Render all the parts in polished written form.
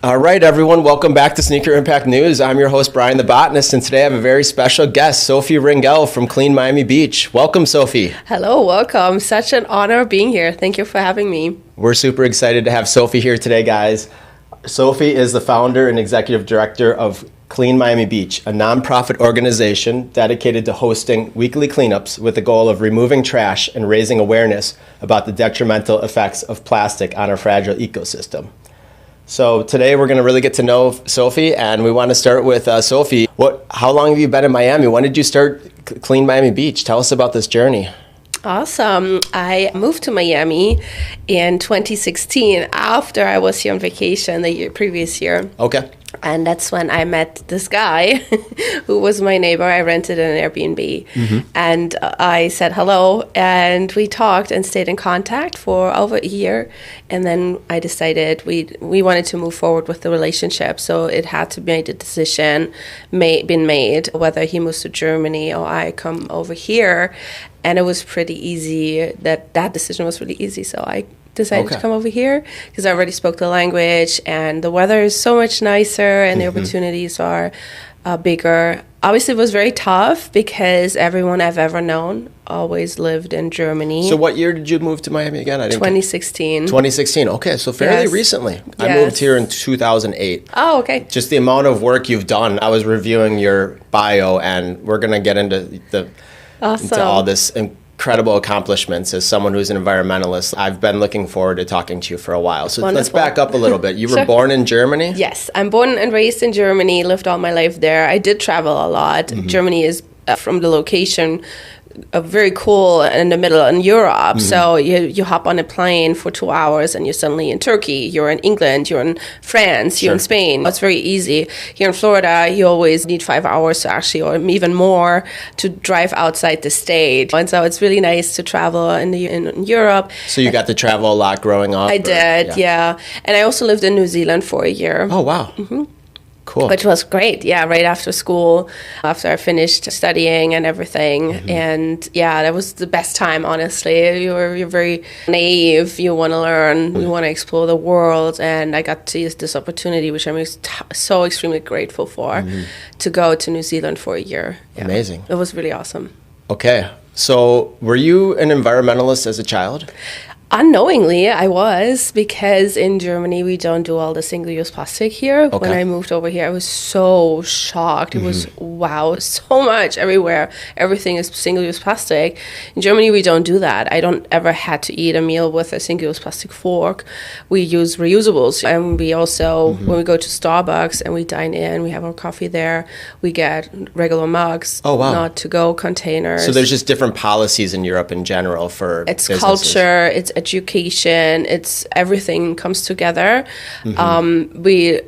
All right, everyone, welcome back to Sneaker Impact News. I'm your host, Bryan the Botanist, and today I have a very special guest, Sophie Ringel from Clean Miami Beach. Welcome, Sophie. Hello, welcome. Such an honor being here. Thank you for having me. We're super excited to have Sophie here today, guys. Sophie is the founder and executive director of Clean Miami Beach, a nonprofit organization dedicated to hosting weekly cleanups with the goal of removing trash and raising awareness about the detrimental effects of plastic on our fragile ecosystem. So today we're going to really get to know Sophie, and we want to start with Sophie. How long have you been in Miami? When did you start Clean Miami Beach? Tell us about this journey. Awesome. I moved to Miami in 2016 after I was here on vacation the previous year. Okay. And that's when I met this guy who was my neighbor. I rented an Airbnb. And I said hello, and we talked and stayed in contact for over a year. And then I decided we wanted to move forward with the relationship. So it had to be a decision been made whether he moves to Germany or I come over here. And it was pretty easy. That decision was really easy. So I decided to come over here because I already spoke the language, and the weather is so much nicer and the opportunities are bigger. Obviously, it was very tough because everyone I've ever known always lived in Germany. So what year did you move to Miami again? 2016. 2016. Okay, so fairly recently. I moved here in 2008. Oh, okay. Just the amount of work you've done. I was reviewing your bio, and we're going to get into all this incredible accomplishments as someone who's an environmentalist. I've been looking forward to talking to you for a while. So Let's back up a little bit. You were born in Germany? Yes, I'm born and raised in Germany, lived all my life there. I did travel a lot. Germany is, from the location, very cool in the middle in Europe. So you hop on a plane for 2 hours and you're suddenly in Turkey, you're in England, you're in France, you're in Spain. It's very easy. Here in Florida, you always need 5 hours to actually, or even more, to drive outside the state. And so it's really nice to travel in Europe. So you got to travel a lot growing up? I did, yeah. And I also lived in New Zealand for a year. Oh, wow. Cool. Which was great, right after school, after I finished studying and everything. And that was the best time, honestly. You're very naive, you want to learn, you want to explore the world, and I got to use this opportunity, which I'm so extremely grateful for, to go to New Zealand for a year. Yeah. Amazing. It was really awesome. Okay, so were you an environmentalist as a child? Unknowingly, I was, because in Germany, we don't do all the single-use plastic here. Okay. When I moved over here, I was so shocked. It was, wow, so much everywhere. Everything is single-use plastic. In Germany, we don't do that. I don't ever had to eat a meal with a single-use plastic fork. We use reusables. And we also, when we go to Starbucks and we dine in, we have our coffee there, we get regular mugs, not to-go containers. So there's just different policies in Europe in general for businesses. Culture, it's education, it's everything comes together. We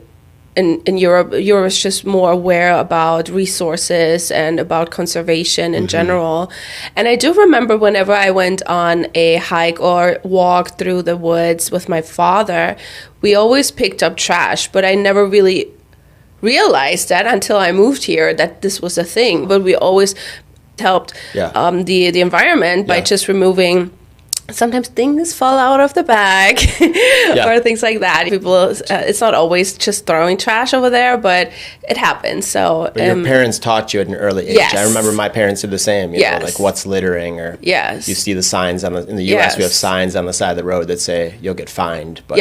in Europe is just more aware about resources and about conservation in general. And I do remember whenever I went on a hike or walk through the woods with my father, we always picked up trash, but I never really realized that until I moved here that this was a thing. But we always helped the environment by just removing. Sometimes things fall out of the bag or things like that. People, it's not always just throwing trash over there, but it happens. So, but your parents taught you at an early age. Yes. I remember my parents did the same. You know, like what's littering, or you see the signs in the U.S. We have signs on the side of the road that say you'll get fined. But,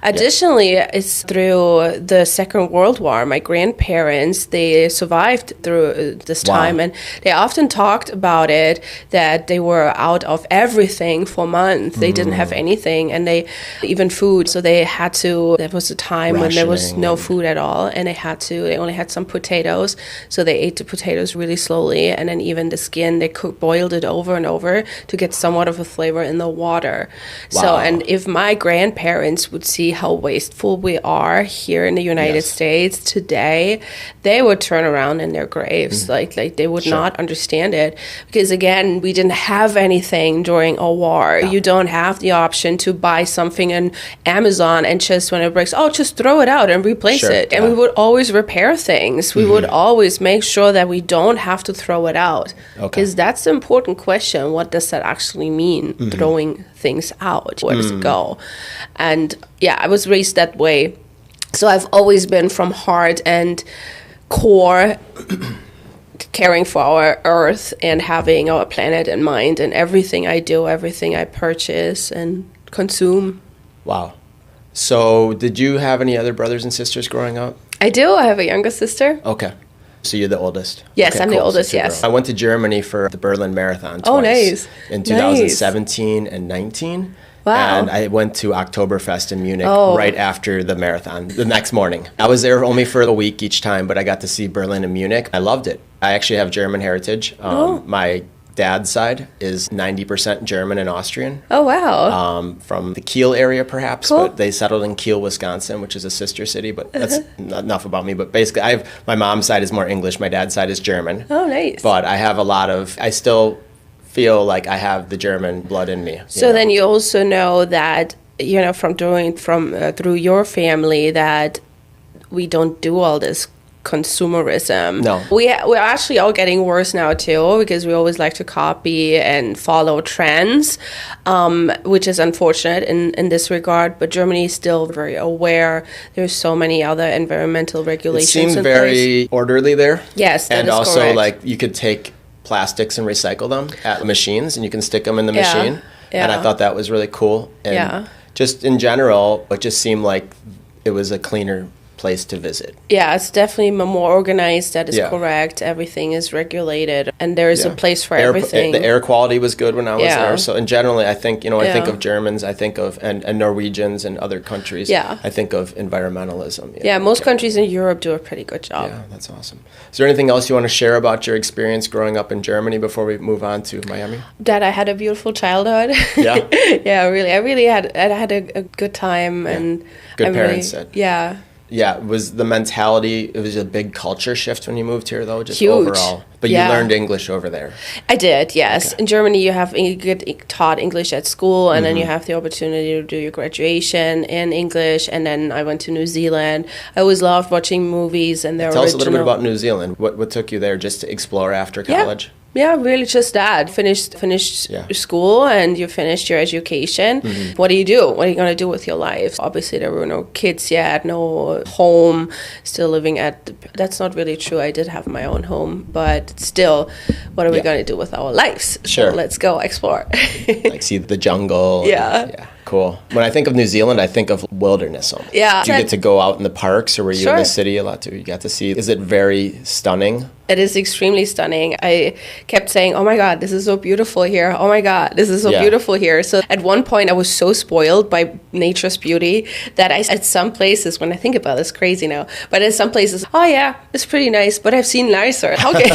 Additionally, it's through the Second World War. My grandparents, they survived through this time, and they often talked about it, that they were out of everything for a month. They didn't have anything, and they even food. So they had to. There was a time when there was no food at all, and they only had some potatoes. So they ate the potatoes really slowly, and then even the skin, they boiled it over and over to get somewhat of a flavor in the water. Wow. So, and if my grandparents would see how wasteful we are here in the United States today, they would turn around in their graves. Like they would not understand it, because again, we didn't have anything during a war. You don't have the option to buy something on Amazon and just when it breaks, just throw it out and replace it. And we would always repair things. We would always make sure that we don't have to throw it out. Because that's the important question. What does that actually mean, throwing things out? Where does it go? And I was raised that way. So I've always been from heart and core caring for our earth and having our planet in mind, and everything I do, everything I purchase and consume. Wow. So did you have any other brothers and sisters growing up? I do. I have a younger sister. Okay. So you're the oldest? Yes, okay, I'm cool. the oldest, yes. I went to Germany for the Berlin Marathon twice. Oh, nice. In 2017 and 19. Wow. And I went to Oktoberfest in Munich right after the marathon, the next morning. I was there only for a week each time, but I got to see Berlin and Munich. I loved it. I actually have German heritage. My dad's side is 90% German and Austrian. Oh, wow. From the Kiel area, perhaps, Cool. but they settled in Kiel, Wisconsin, which is a sister city, but that's not enough about me. But basically, my mom's side is more English, my dad's side is German. Oh, nice. But I still feel like I have the German blood in me. So then you also know that, through your family, that we don't do all this consumerism. No. We're actually all getting worse now too, because we always like to copy and follow trends, which is unfortunate in this regard. But Germany is still very aware. There's so many other environmental regulations. It seemed very orderly there. Yes, that and is also correct. like you could take plastics and recycle them at machines, and you can stick them in the machine. Yeah. And I thought that was really cool. And just in general, it just seemed like it was a cleaner place to visit. Yeah, it's definitely more organized. That is correct. Everything is regulated, and there is a place for everything. The air quality was good when I was there. So, and generally, I think I think of Germans, I think of and Norwegians and other countries. Yeah. I think of environmentalism. Yeah, most countries in Europe do a pretty good job. Yeah, that's awesome. Is there anything else you want to share about your experience growing up in Germany before we move on to Miami? That I had a beautiful childhood. Yeah. Yeah, really. I really had a good time, and good parents said. Yeah. Yeah, was the mentality, it was a big culture shift when you moved here, though, just Huge. overall. But you learned English over there. I did, yes. Okay. In Germany, you get taught English at school, and then you have the opportunity to do your graduation in English, and then I went to New Zealand. I always loved watching movies and their Tell us a little bit about New Zealand. What took you there just to explore after college? Yeah, really just that. Finished school and you finished your education. What do you do? What are you going to do with your life? Obviously, there were no kids yet, no home, still living that's not really true. I did have my own home, but still, what are we going to do with our lives? Sure. So let's go explore. Like see the jungle. Yeah. Cool. When I think of New Zealand, I think of wilderness almost. Yeah. Did you get to go out in the parks, or were you in the city a lot too? You got to see. Is it very stunning? It is extremely stunning. I kept saying, oh my God, this is so beautiful here. Oh my God, this is so beautiful here. So at one point I was so spoiled by nature's beauty that at some places, when I think about it, it's crazy now, but at some places, oh yeah, it's pretty nice, but I've seen nicer. Okay.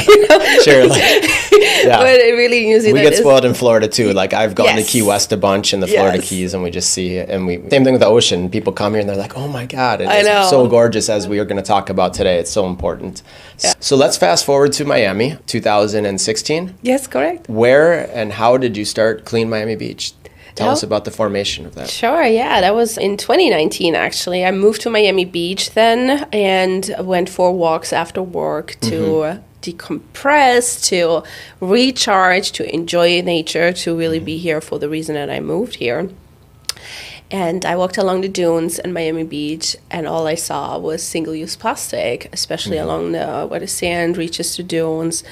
Sure. But it really, New Zealand we get spoiled in Florida too. Like I've gone to Key West a bunch in the Florida Keys, and we just see it. And same thing with the ocean. People come here and they're like, oh my God. And it's so gorgeous, as we are going to talk about today. It's so important. Yeah. So let's fast forward to Miami, 2016. Yes, correct. Where and how did you start Clean Miami Beach? Tell us about the formation of that. Sure, yeah. That was in 2019, actually. I moved to Miami Beach then and went for walks after work to decompress, to recharge, to enjoy nature, to really be here for the reason that I moved here. And I walked along the dunes in Miami Beach, and all I saw was single-use plastic, especially along where the sand reaches the dunes.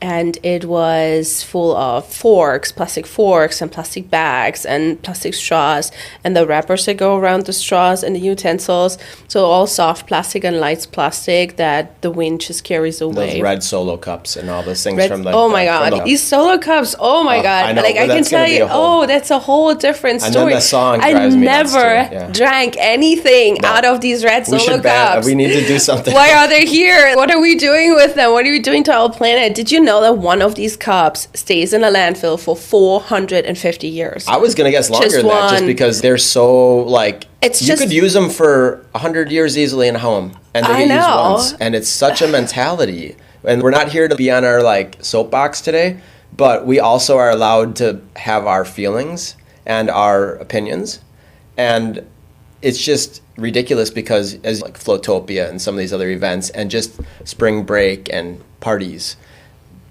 And it was full of plastic forks and plastic bags and plastic straws and the wrappers that go around the straws and the utensils. So all soft plastic and light plastic that the wind just carries away. Those red Solo cups and all those things from the... Oh my God, these Solo cups, oh my God. I know, like I can tell you, that's a whole different story. And then the song drives me nuts too. I never drank anything out of these red Solo cups. We need to do something. Why are they here? What are we doing with them? What are we doing to our planet? Did you know that one of these cups stays in a landfill for 450 years? I was going to guess longer than that, just because they're so, you could use them for 100 years easily in a home, and they get used once. And it's such a mentality. And we're not here to be on our, soapbox today, but we also are allowed to have our feelings and our opinions. And it's just ridiculous because as Flotopia and some of these other events and just spring break and parties,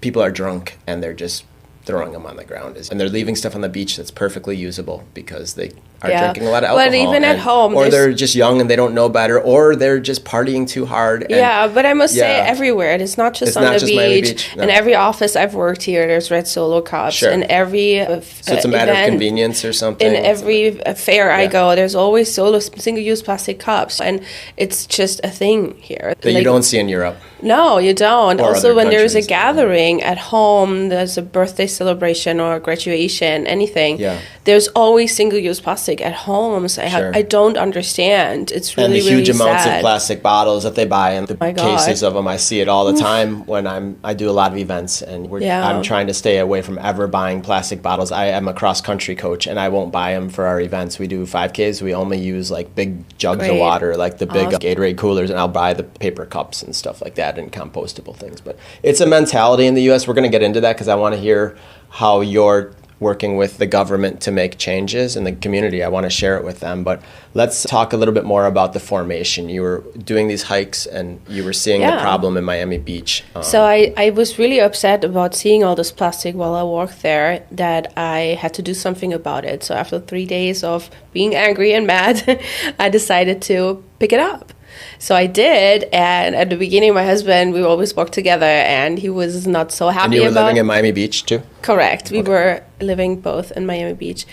people are drunk and they're just throwing them on the ground. And they're leaving stuff on the beach that's perfectly usable because they are drinking a lot of alcohol. But even at home. Or they're just young and they don't know better, or they're just partying too hard. But I must say everywhere. It's not just on the beach. No. In every office I've worked here, there's red Solo cups. Sure. In every so it's a matter of convenience or something? In every fair I go, there's always Solo single-use plastic cups. And it's just a thing here. That you don't see in Europe. No, you don't. Or also, when there's a countries. gathering at home, there's a birthday celebration or a graduation, anything, there's always single-use plastic at homes. I don't understand. It's really, and the huge really amounts sad. of plastic bottles that they buy, and the cases of them, I see it all the time when I do a lot of events, and I'm trying to stay away from ever buying plastic bottles. I am a cross-country coach, and I won't buy them for our events. We do 5Ks. We only use like big jugs of water, like the big Gatorade coolers, and I'll buy the paper cups and stuff like that and compostable things. But it's a mentality in the U.S. We're going to get into that because I want to hear how you're working with the government to make changes in the community. I want to share it with them. But let's talk a little bit more about the formation. You were doing these hikes and you were seeing the problem in Miami Beach. So I was really upset about seeing all this plastic while I walked there that I had to do something about it. So after 3 days of being angry and mad, I decided to pick it up. So I did, and at the beginning, my husband, we always walked together, and he was not so happy about it. And you were living in Miami Beach, too? Correct. We were living both in Miami Beach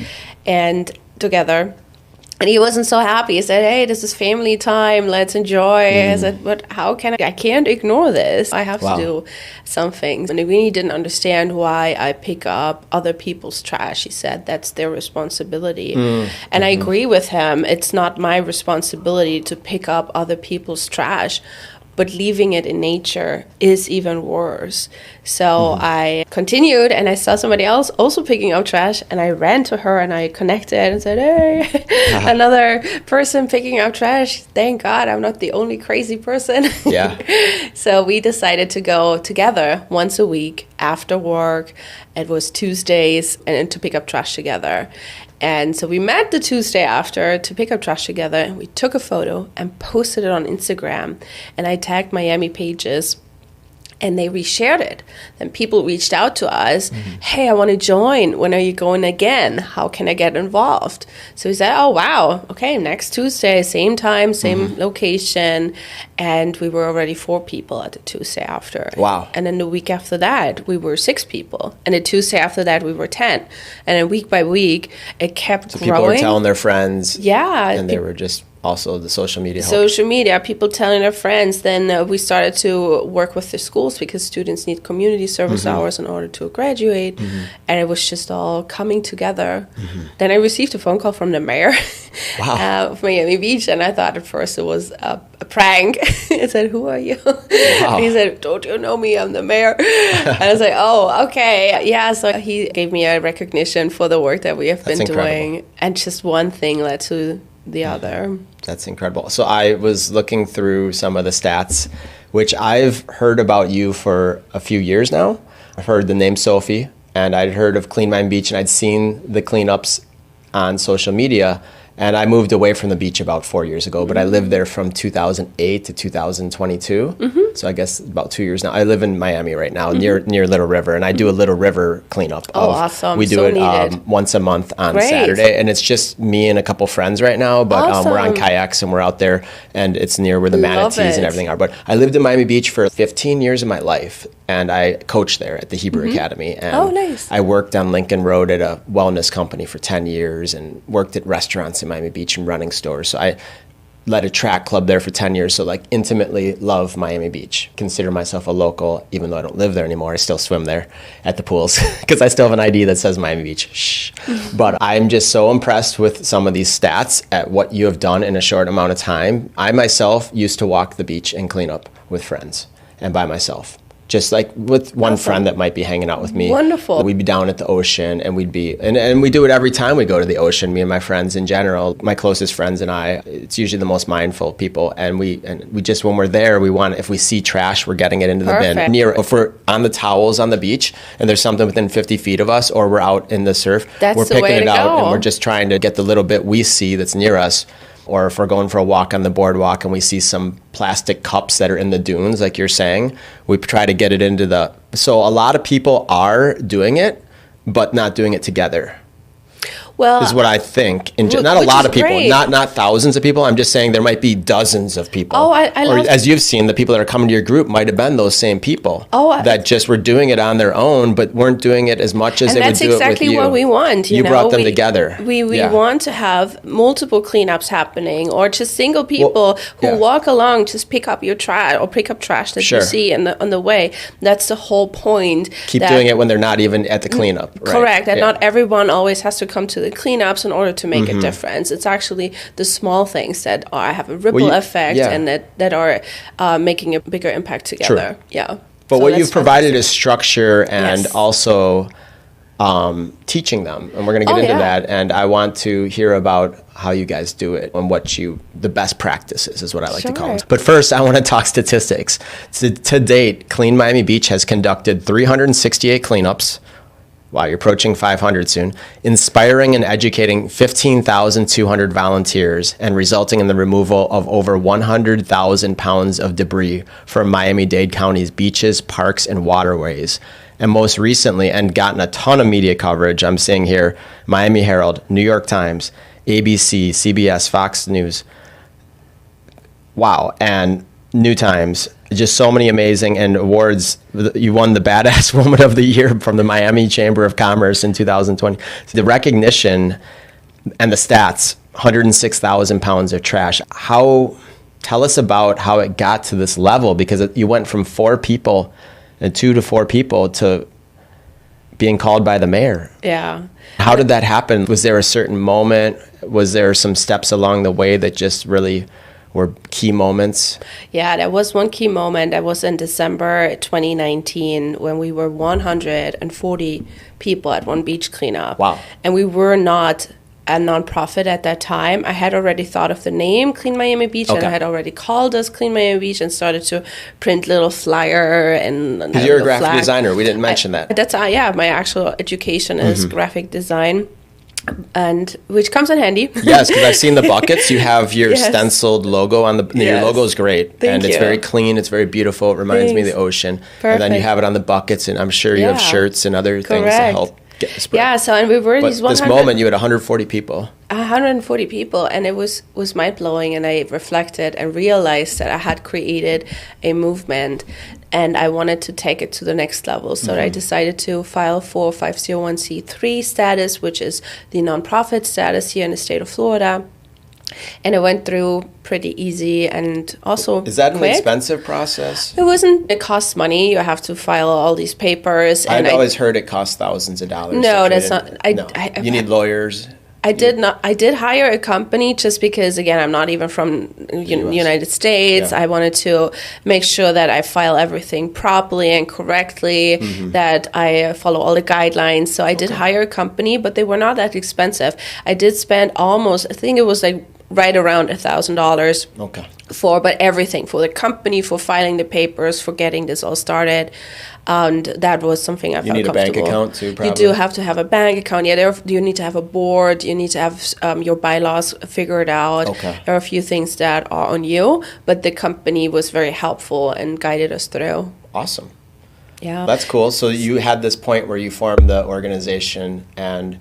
and together. And he wasn't so happy. He said, hey, this is family time. Let's enjoy. I said, but how can I can't ignore this. I have to do some things. And he really didn't understand why I pick up other people's trash. He said that's their responsibility. And I agree with him. It's not my responsibility to pick up other people's trash. But leaving it in nature is even worse. So I continued, and I saw somebody else also picking up trash, and I ran to her, and I connected and said, hey, another person picking up trash. Thank God I'm not the only crazy person. So we decided to go together once a week after work. It was Tuesdays, and to pick up trash together. And so we met the Tuesday after to pick up trash together, and we took a photo and posted it on Instagram. And I tagged Miami pages, and they reshared it. Then people reached out to us, hey, I want to join. When are you going again? How can I get involved? So we said, oh, wow. Okay, next Tuesday, same time, same location. And we were already 4 people at the Tuesday after. Wow. And then the week after that, we were 6 people. And the Tuesday after that, we were 10. And then week by week, it kept growing. People were telling their friends. Yeah. And they were just also the social media helped. Social media, people telling their friends. Then we started to work with the schools because students need community service hours in order to graduate. And it was just all coming together. Then I received a phone call from the mayor of Miami Beach. And I thought at first it was a prank. I said, who are you? And he said, don't you know me? I'm the mayor. And I was like, oh, okay. Yeah, so he gave me a recognition for the work that we have been doing. And just one thing led to the other. That's incredible. So I was looking through some of the stats, which I've heard about you for a few years now. I've heard the name Sophie, and I'd heard of Clean Miami Beach, and I'd seen the cleanups on social media. And I moved away from the beach about 4 years ago, but I lived there from 2008 to 2022. So I guess about 2 years now. I live in Miami right now, near Little River, and I do a Little River cleanup. Awesome. We do it once a month on Saturday, and it's just me and a couple friends right now, but we're on kayaks and we're out there, and it's near where the manatees and everything are. But I lived in Miami Beach for 15 years of my life, and I coached there at the Hebrew Academy. And nice. I worked on Lincoln Road at a wellness company for 10 years and worked at restaurants in Miami Beach and running stores. So I led a track club there for 10 years. So like intimately love Miami Beach. Consider myself a local, even though I don't live there anymore. I still swim there at the pools because I still have an ID that says Miami Beach. Shh. But I'm just so impressed with some of these stats at what you have done in a short amount of time. I myself used to walk the beach and clean up with friends and by myself. Just like with one friend that might be hanging out with me. Wonderful. We'd be down at the ocean, and we'd be, and we do it every time we go to the ocean, me and my friends in general, my closest friends and I. It's usually the most mindful people, and we just, when we're there, we want, if we see trash, we're getting it into the bin. If we're on the towels on the beach, and there's something within 50 feet of us, or we're out in the surf, we're picking it out, and we're just trying to get the little bit we see that's near us. Or if we're going for a walk on the boardwalk and we see some plastic cups that are in the dunes, like you're saying, we try to get it into the... So a lot of people are doing it, but not doing it together. Well, is what I think. Not a lot of people, great. not thousands of people. I'm just saying there might be dozens of people. Oh, I or love as you've seen, the people that are coming to your group might have been those same people that just were doing it on their own, but weren't doing it as much as they would do exactly it with you. That's exactly what we want. You brought them together. We want to have multiple cleanups happening, or just single people who walk along, just pick up your trash or pick up trash that you see on the way. That's the whole point. Keep doing it when they're not even at the cleanup. Right? Correct. And not everyone always has to come to the cleanups in order to make a difference. It's actually the small things that have a ripple effect and that are making a bigger impact together. True. Yeah. But so what you've provided is structure and also teaching them. And we're going to get into that. And I want to hear about how you guys do it and the best practices is what I like to call it. But first, I want to talk statistics. To date, Clean Miami Beach has conducted 368 cleanups. Wow, you're approaching 500 soon. Inspiring and educating 15,200 volunteers and resulting in the removal of over 100,000 pounds of debris from Miami-Dade County's beaches, parks, and waterways. And most recently, and gotten a ton of media coverage, I'm seeing here, Miami Herald, New York Times, ABC, CBS, Fox News. Wow, and New Times. Just so many amazing and awards. You won the Badass Woman of the Year from the Miami Chamber of Commerce in 2020. So the recognition and the stats, 106,000 pounds of trash. Tell us about how it got to this level, because you went from 2 to 4 people to being called by the mayor. Yeah. How did that happen? Was there a certain moment? Was there some steps along the way that just really were key moments? Yeah, there was one key moment. That was in December 2019 when we were 140 people at one beach cleanup. Wow. And we were not a nonprofit at that time. I had already thought of the name Clean Miami Beach, and I had already called us Clean Miami Beach and started to print little flyer and because you're a graphic designer. We didn't mention that. That's my actual education is graphic design. And which comes in handy. Yes, because I've seen the buckets. You have your stenciled logo on your logo is great. Thank you. It's very clean. It's very beautiful. It reminds me of the ocean. Perfect. And then you have it on the buckets, and I'm sure you have shirts and other things to help get the spread. Yeah, so and we were these 100. This moment you had 140 people. 140 people, and it was mind-blowing, and I reflected and realized that I had created a movement and I wanted to take it to the next level. So I decided to file for 501c3 status, which is the nonprofit status here in the state of Florida. And it went through pretty easy and also Is that quick. An expensive process? It wasn't. It costs money. You have to file all these papers. I've always heard it costs thousands of dollars. No, that's not. You need lawyers. I did hire a company just because, again, I'm not even from United States. I wanted to make sure that I file everything properly and correctly, that I follow all the guidelines. So I did hire a company, but they were not that expensive. I did spend I think it was like right around $1,000 but everything, for the company, for filing the papers, for getting this all started. And that was something I felt comfortable. You need a bank account too, probably? You do have to have a bank account. Yeah, you need to have a board. You need to have your bylaws figured out. There are a few things that are on you, but the company was very helpful and guided us through. Awesome. Yeah. That's cool. So you had this point where you formed the organization and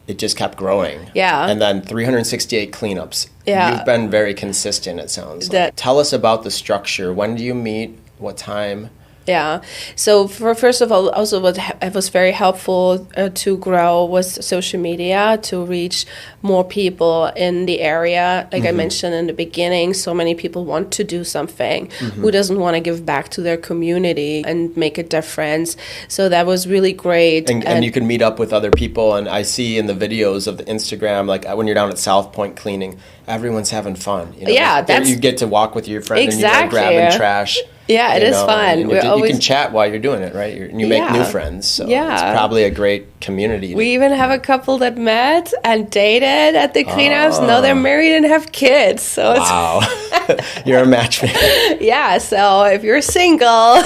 it just kept growing. Yeah. And then 368 cleanups. Yeah. You've been very consistent, it sounds like. Tell us about the structure. When do you meet? What time? Yeah. So first of all, also what was very helpful to grow was social media, to reach more people in the area. Like I mentioned in the beginning, so many people want to do something. Who doesn't want to give back to their community and make a difference? So that was really great. And you can meet up with other people. And I see in the videos of the Instagram, like when you're down at South Point cleaning, everyone's having fun. You know? You get to walk with your friend and you're grabbing trash. Yeah, it is fun. You can chat while you're doing it, right? You make new friends. So it's probably a great community. We even have a couple that met and dated at the cleanups. Now they're married and have kids. So wow. You're a matchmaker. Yeah, so if you're single,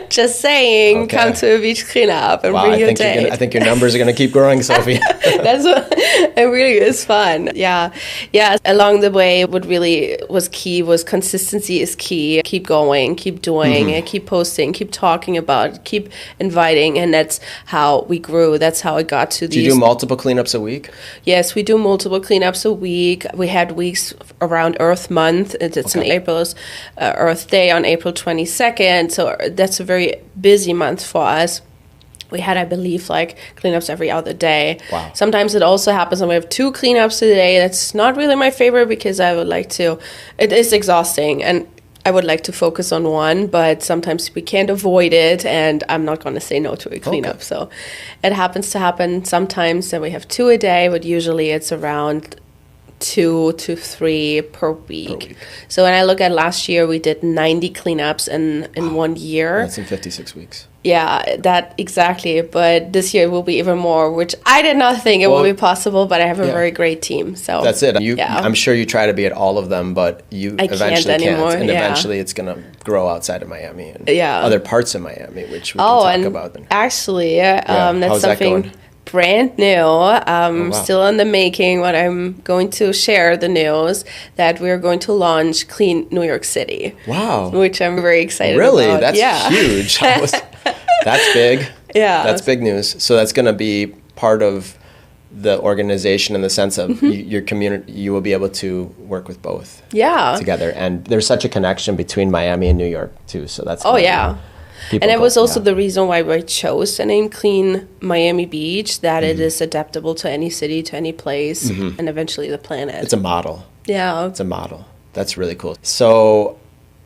just saying, come to a beach cleanup and bring your date. I think your numbers are going to keep growing, Sophie. It really is fun. Yeah. Along the way, what really was key was consistency is key. Keep going. keep doing, and keep posting, keep talking about it, keep inviting. And that's how we grew. That's how it got to these. Do you do multiple cleanups a week? Yes, we do multiple cleanups a week. We had weeks around Earth Month. It's in April's Earth Day on April 22nd. So that's a very busy month for us. We had, I believe, like cleanups every other day. Wow. Sometimes it also happens when we have 2 cleanups a day. That's not really my favorite because I would like to, it is exhausting and I would like to focus on one, but sometimes we can't avoid it and I'm not going to say no to a cleanup. So it happens to happen sometimes that we have 2 a day, but usually it's around 2 to 3 per week. So when I look at last year, we did 90 cleanups in 1 year. That's in 56 weeks. Yeah, that exactly. But this year will be even more, which I did not think it would be possible, but I have a very great team. So that's it. I'm sure you try to be at all of them, but you eventually can't. And eventually it's going to grow outside of Miami and other parts of Miami, which we can talk about. Actually, that's something brand new, still in the making, but I'm going to share the news that we're going to launch Clean New York City. Wow. Which I'm very excited about. Really? That's huge. That's big. Yeah. That's big news. So that's going to be part of the organization in the sense of your community. You will be able to work with both together. And there's such a connection between Miami and New York, too. So that's and it was also the reason why we chose the name Clean Miami Beach, that it is adaptable to any city, to any place, and eventually the planet. It's a model. Yeah. It's a model. That's really cool. So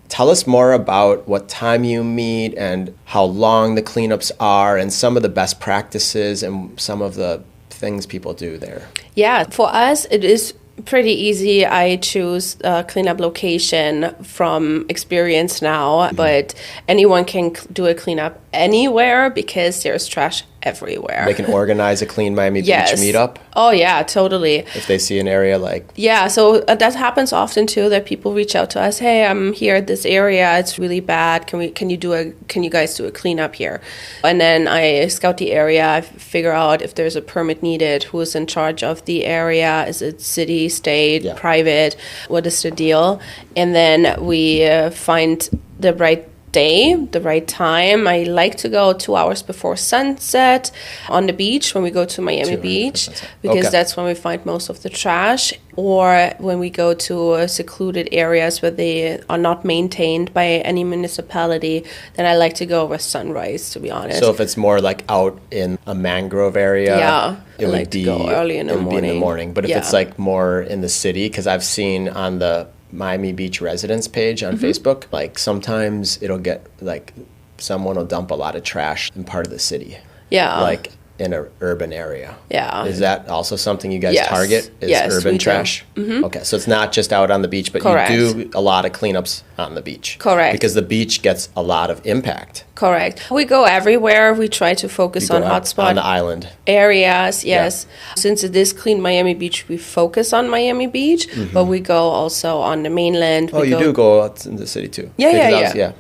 tell us more about what time you meet and how long the cleanups are and some of the best practices and some of the things people do there. Yeah, for us, it is pretty easy. I choose a cleanup location from experience now, but anyone can do a cleanup anywhere because there's trash everywhere. They can organize a Clean Miami Beach meetup? Oh, yeah, totally. If they see an area like... Yeah, so that happens often, too, that people reach out to us, hey, I'm here at this area, it's really bad, can you guys do a cleanup here? And then I scout the area, I figure out if there's a permit needed, who is in charge of the area, is it city, state, private, what is the deal? And then we find the right day, the right time. I like to go 2 hours before sunset on the beach when we go to Miami Beach because that's when we find most of the trash, or when we go to secluded areas where they are not maintained by any municipality, then I like to go with sunrise, to be honest. So if it's more like out in a mangrove area, it would be go early in the morning. But if it's like more in the city, because I've seen on the Miami Beach residents page on Facebook, like sometimes it'll get like someone will dump a lot of trash in part of the city. Yeah. Like in an urban area. Yeah. Is that also something you guys target? Is urban trash? Okay, so it's not just out on the beach, but you do a lot of cleanups on the beach. Correct. Because the beach gets a lot of impact. Correct. We go everywhere. We try to focus on hotspot on the island areas. Yes. Yeah. Since it is Clean Miami Beach, we focus on Miami Beach, but we go also on the mainland. You do go out in the city too. Yeah,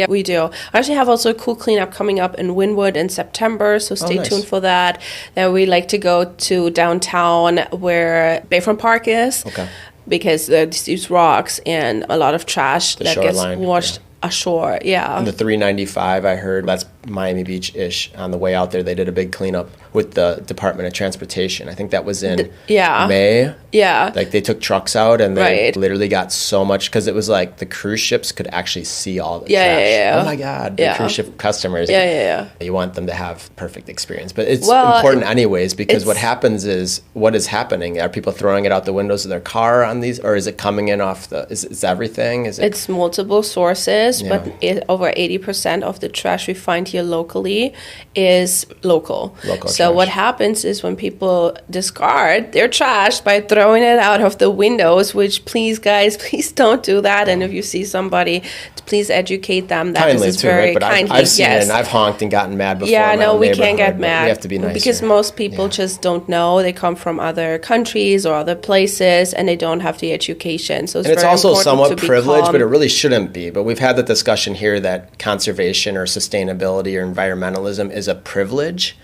we do. I actually have also a cool cleanup coming up in Wynwood in September, so stay tuned for that. Then we like to go to downtown where Bayfront Park is. Okay. Because there's these rocks and a lot of trash that gets washed ashore. Yeah. And the 395, I heard, that's Miami Beach-ish. On the way out there, they did a big cleanup with the Department of Transportation. I think that was in May. Yeah. Like they took trucks out and they literally got so much, because it was like the cruise ships could actually see all the trash. Oh my God, the cruise ship customers. You want them to have perfect experience. But it's important anyways, because what happens is, what is happening? Are people throwing it out the windows of their car on these, or is it coming in off the, is everything? It's multiple sources, but over 80% of the trash we find here locally is local. So what happens is when people discard their trash by throwing it out of the windows, which please guys, please don't do that. And if you see somebody, please educate them. That kindly, is very but kindly. I've seen it and I've honked and gotten mad before. Yeah, no, we can't get mad. We have to be nice. Because most people just don't know. They come from other countries or other places and they don't have the education. So it's also somewhat privileged, but it really shouldn't be. But we've had the discussion here that conservation or sustainability or environmentalism is a privilege.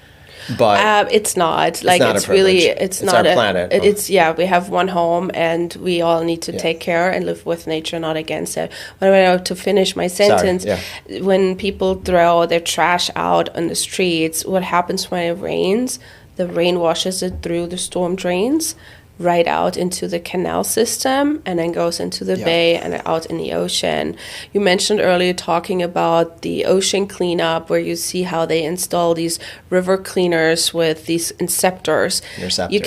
but it's not. Like, not it's a privilege. really, It's our planet. It's, we have one home, and we all need to take care and live with nature, not against it. But to finish my sentence, when people throw their trash out on the streets, what happens when it rains? The rain washes it through the storm drains right out into the canal system, and then goes into the bay and out in the ocean. You mentioned earlier talking about the ocean cleanup, where you see how they install these river cleaners with these inceptors. You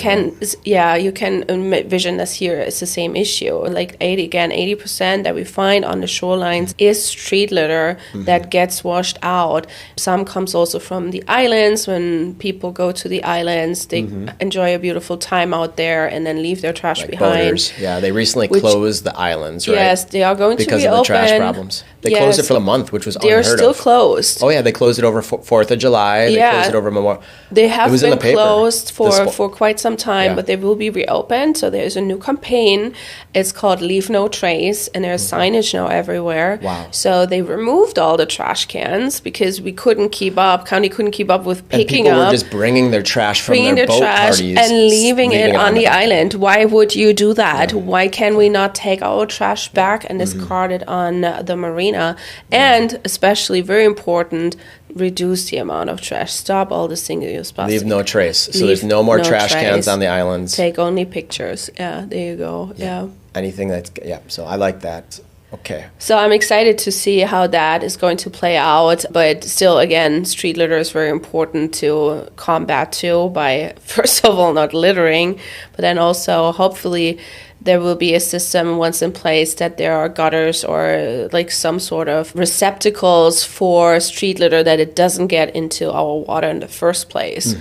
can envision this here. It's the same issue. Like 80% that we find on the shorelines is street litter that gets washed out. Some comes also from the islands. When people go to the islands, they enjoy a beautiful time out there and then leave their trash behind. Boaters. Yeah, they recently closed the islands, right? Yes, they are going to because be of the open. Trash problems. They closed it for a month, which was unheard of. They're still closed. Oh yeah, they closed it over 4th of July. They closed it over Memorial. They have been closed for quite some time, Yeah. but they will be reopened. So there's a new campaign. It's called Leave No Trace, and there's signage now everywhere. Wow. So they removed all the trash cans because we couldn't keep up. County couldn't keep up with picking people up. were just bringing their trash from their boat parties and leaving it on the island. Why would you do that? Yeah. Why can we not take our trash back and discard it on the marina? And especially very important, reduce the amount of trash. Stop all the single-use plastic. Leave no trace. So there's no more trash cans on the islands. Take only pictures. Yeah, there you go. Yeah. Anything that's, so I like that. Okay. So I'm excited to see how that is going to play out. But still, again, street litter is very important to combat too by, first of all, not littering, but then also hopefully there will be a system once in place that there are gutters or like some sort of receptacles for street litter, that it doesn't get into our water in the first place.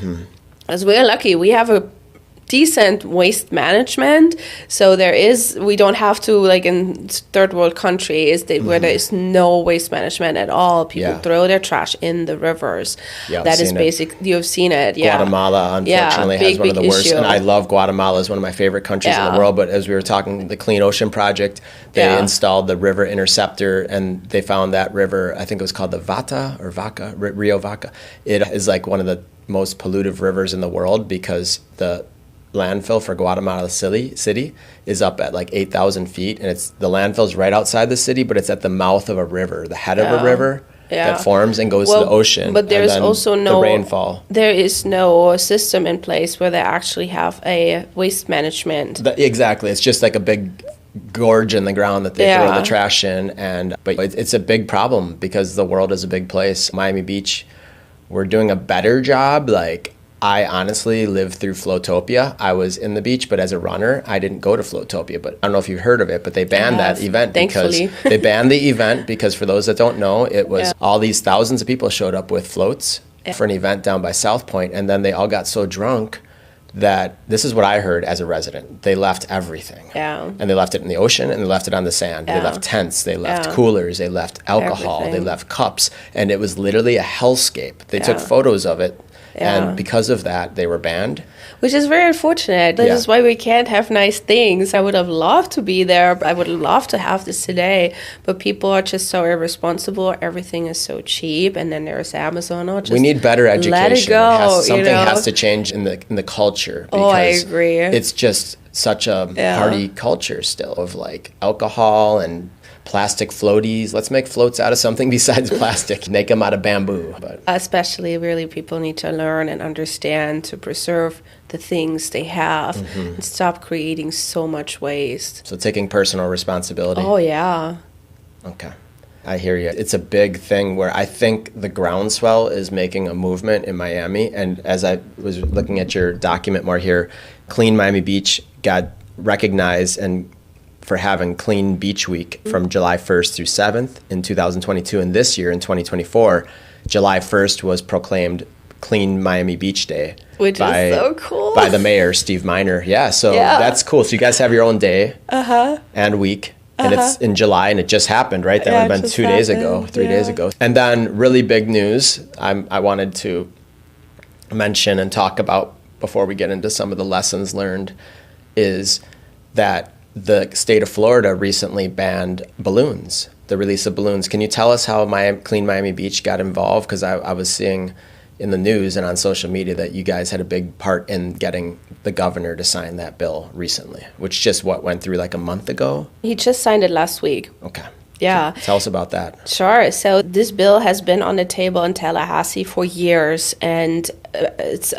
As we're lucky, we have a decent waste management, so we don't have to, like in third world countries where there is no waste management at all, people throw their trash in the rivers. That is basic. You've seen it. Guatemala unfortunately has one of the worst, and I love Guatemala. Is one of my favorite countries in the world, but as we were talking, the Clean Ocean Project, they installed the river interceptor, and they found that river, I think it was called the Rio Vaca. It is like one of the most pollutive rivers in the world because the landfill for Guatemala City is up at like 8,000 feet, and the landfill's right outside the city, but it's at the mouth of a river, the head of a river that forms and goes to the ocean. But there's also the rainfall. There is no system in place where they actually have a waste management. Exactly, it's just like a big gorge in the ground that they throw the trash in, but it's a big problem because the world is a big place. Miami Beach, we're doing a better job. Like, I honestly lived through Floatopia. I was in the beach, but as a runner, I didn't go to Floatopia. But I don't know if you've heard of it, but they banned that event because they banned the event because, for those that don't know, it was all these thousands of people showed up with floats for an event down by South Point, and then they all got so drunk that, this is what I heard as a resident, they left everything. And they left it in the ocean, and they left it on the sand. They left tents, they left coolers, they left alcohol, they left cups, and it was literally a hellscape. They took photos of it. And because of that, they were banned. Which is very unfortunate. This is why we can't have nice things. I would have loved to be there. I would love to have this today. But people are just so irresponsible. Everything is so cheap. And then there's Amazon. We need better education. Let it go. Something has to change in the culture. Because I agree. It's just such a party culture still of like alcohol and plastic floaties. Let's make floats out of something besides plastic. Make them out of bamboo. But especially, really, people need to learn and understand to preserve the things they have and stop creating so much waste. So taking personal responsibility. Oh, yeah. Okay. I hear you. It's a big thing where I think the groundswell is making a movement in Miami. And as I was looking at your document more here, Clean Miami Beach got recognized and for having Clean Beach Week from July 1st through 7th in 2022. And this year, in 2024, July 1st was proclaimed Clean Miami Beach Day. Which is so cool. By the mayor, Steve Miner. That's cool. So you guys have your own day and week. And it's in July, and it just happened, right? That would have been 2 days ago, 3 days ago. And then really big news I wanted to mention and talk about before we get into some of the lessons learned is that the state of Florida recently banned balloons, the release of balloons. Can you tell us how Clean Miami Beach got involved? Because I was seeing in the news and on social media that you guys had a big part in getting the governor to sign that bill recently, which just went through like a month ago? He just signed it last week. Okay. Yeah. Tell us about that. Sure. So this bill has been on the table in Tallahassee for years, and it's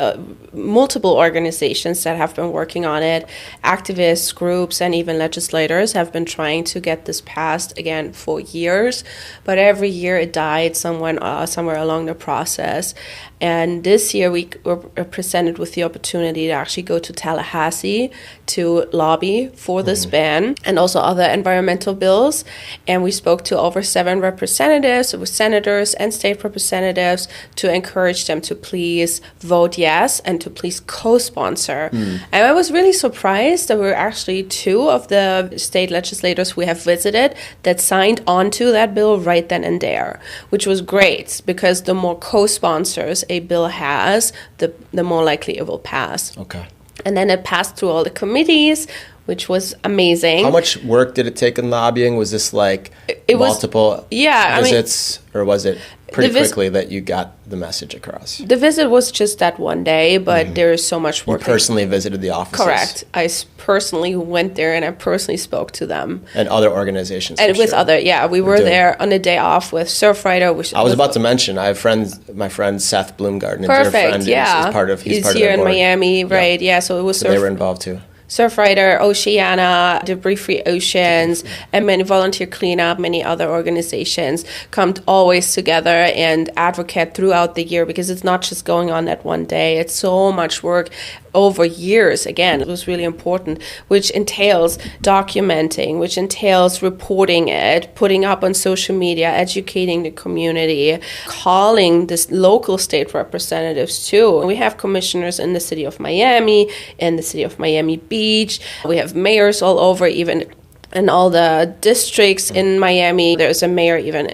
multiple organizations that have been working on it. Activists, groups, and even legislators have been trying to get this passed again for years, but every year it died somewhere along the process. And this year we were presented with the opportunity to actually go to Tallahassee to lobby for this ban and also other environmental bills. And we spoke to over 7 representatives, with senators and state representatives, to encourage them to please vote yes and to please co-sponsor. And I was really surprised that there were actually 2 of the state legislators we have visited that signed onto that bill right then and there, which was great, because the more co-sponsors a bill has, the more likely it will pass. Okay. And then it passed through all the committees, which was amazing. How much work did it take in lobbying? Was this like multiple visits, or was it pretty quickly that you got the message across? The visit was just that one day, but there is so much work. You personally visited the offices? Correct. I personally went there and I personally spoke to them. And other organizations? And with other, we were there on a day off with Surfrider. I was about to mention, I have my friend Seth Bloomgarden. Perfect, is part of he's part here of in Miami, right? Yeah, so it was they were involved too. Surfrider, Oceana, Debris Free Oceans, and many volunteer cleanup, many other organizations come always together and advocate throughout the year, because it's not just going on that one day. It's so much work over years. Again, it was really important, which entails documenting, which entails reporting it, putting up on social media, educating the community, calling this local state representatives too. We have commissioners in the city of Miami, in the city of Miami Beach. We have mayors all over, even in all the districts in Miami. There's a mayor in